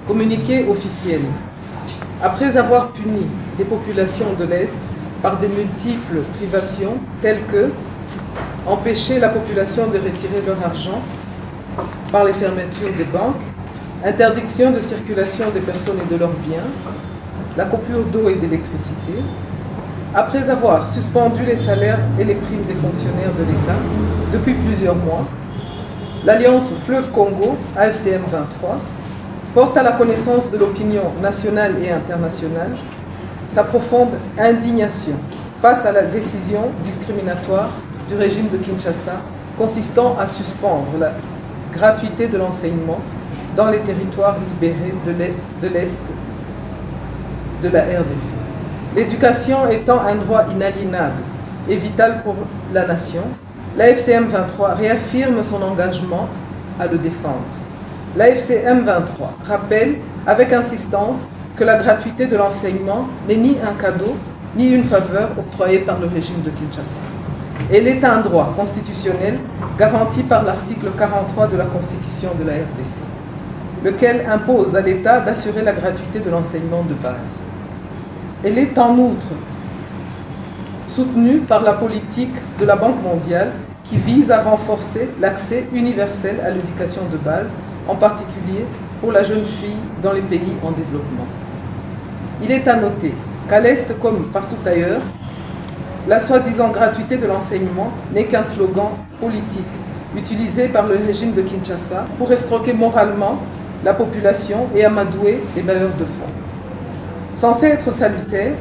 Communiqué officiel. Après avoir puni les populations de l'Est par des multiples privations telles que empêcher la population de retirer leur argent par les fermetures des banques, interdiction de circulation des personnes et de leurs biens, la coupure d'eau et d'électricité, après avoir suspendu les salaires et les primes des fonctionnaires de l'État depuis plusieurs mois, l'Alliance Fleuve Congo, AFCM 23, porte à la connaissance de l'opinion nationale et internationale sa profonde indignation face à la décision discriminatoire du régime de Kinshasa consistant à suspendre la gratuité de l'enseignement dans les territoires libérés de l'Est de la RDC. L'éducation étant un droit inaliénable et vital pour la nation, l'AFCM 23 réaffirme son engagement à le défendre. L'AFCM 23 rappelle avec insistance que la gratuité de l'enseignement n'est ni un cadeau ni une faveur octroyée par le régime de Kinshasa. Elle est un droit constitutionnel garanti par l'article 43 de la Constitution de la RDC, lequel impose à l'État d'assurer la gratuité de l'enseignement de base. Elle est en outre soutenue par la politique de la Banque mondiale qui vise à renforcer l'accès universel à l'éducation de base, en particulier pour la jeune fille dans les pays en développement. Il est à noter qu'à l'Est comme partout ailleurs, la soi-disant gratuité de l'enseignement n'est qu'un slogan politique utilisé par le régime de Kinshasa pour escroquer moralement la population et amadouer les bailleurs de fonds. Censé être salutaire,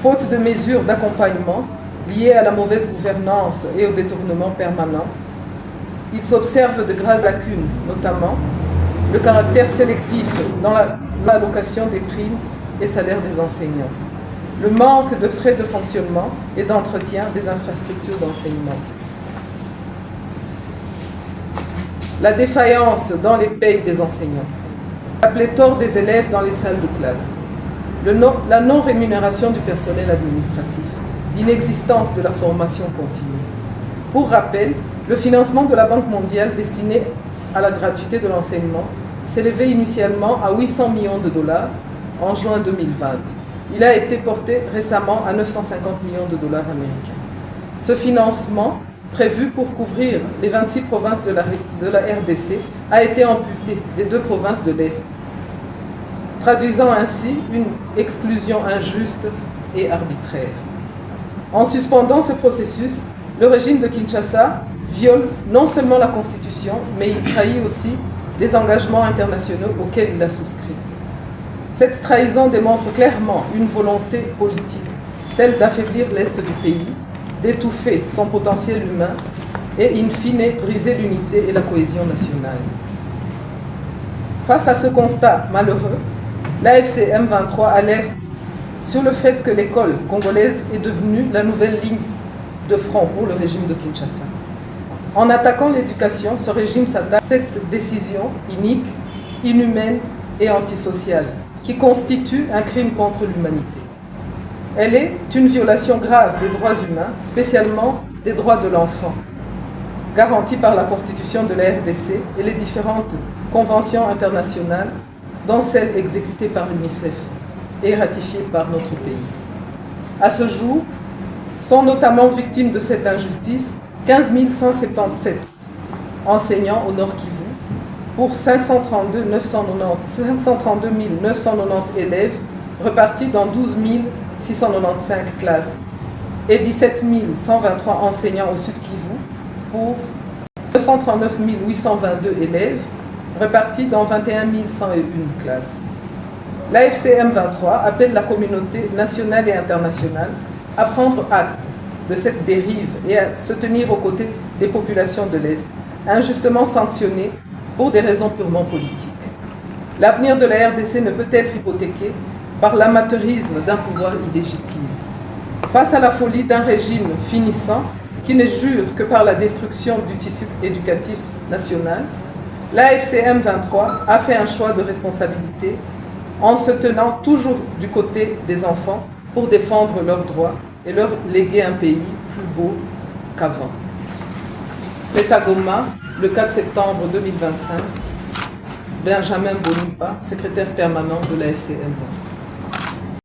faute de mesures d'accompagnement liées à la mauvaise gouvernance et au détournement permanent, il s'observe de graves lacunes, notamment le caractère sélectif dans l'allocation des primes et salaires des enseignants, le manque de frais de fonctionnement et d'entretien des infrastructures d'enseignement, la défaillance dans les payes des enseignants, la pléthore des élèves dans les salles de classe, la non-rémunération du personnel administratif, l'inexistence de la formation continue. Pour rappel, le financement de la Banque mondiale destiné à la gratuité de l'enseignement s'élevait initialement à 800 millions de dollars en juin 2020. Il a été porté récemment à 950 millions de dollars américains. Ce financement, prévu pour couvrir les 26 provinces de la RDC, a été amputé des 2 provinces de l'Est, traduisant ainsi une exclusion injuste et arbitraire. En suspendant ce processus, le régime de Kinshasa viole non seulement la Constitution, mais il trahit aussi les engagements internationaux auxquels il a souscrit. Cette trahison démontre clairement une volonté politique, celle d'affaiblir l'Est du pays, d'étouffer son potentiel humain et, in fine, briser l'unité et la cohésion nationale. Face à ce constat malheureux, l'AFCM 23 alerte sur le fait que l'école congolaise est devenue la nouvelle ligne de front pour le régime de Kinshasa. En attaquant l'éducation, ce régime s'attaque à cette décision inique, inhumaine et antisociale, qui constitue un crime contre l'humanité. Elle est une violation grave des droits humains, spécialement des droits de l'enfant, garantis par la Constitution de la RDC et les différentes conventions internationales, dont celle exécutée par l'UNICEF et ratifiée par notre pays. À ce jour, sont notamment victimes de cette injustice 15 177 enseignants au Nord Kivu pour 532 990 élèves repartis dans 12 695 classes et 17 123 enseignants au Sud Kivu pour 939 822 élèves repartis dans 21 101 classes. L'AFCM 23 appelle la communauté nationale et internationale à prendre acte de cette dérive et à se tenir aux côtés des populations de l'Est, injustement sanctionnées pour des raisons purement politiques. L'avenir de la RDC ne peut être hypothéqué par l'amateurisme d'un pouvoir illégitime. Face à la folie d'un régime finissant qui ne jure que par la destruction du tissu éducatif national, l'AFCM 23 a fait un choix de responsabilité en se tenant toujours du côté des enfants pour défendre leurs droits et leur léguer un pays plus beau qu'avant. Fête à Goma, le 4 septembre 2025, Benjamin Bonimpa, secrétaire permanent de la FCM.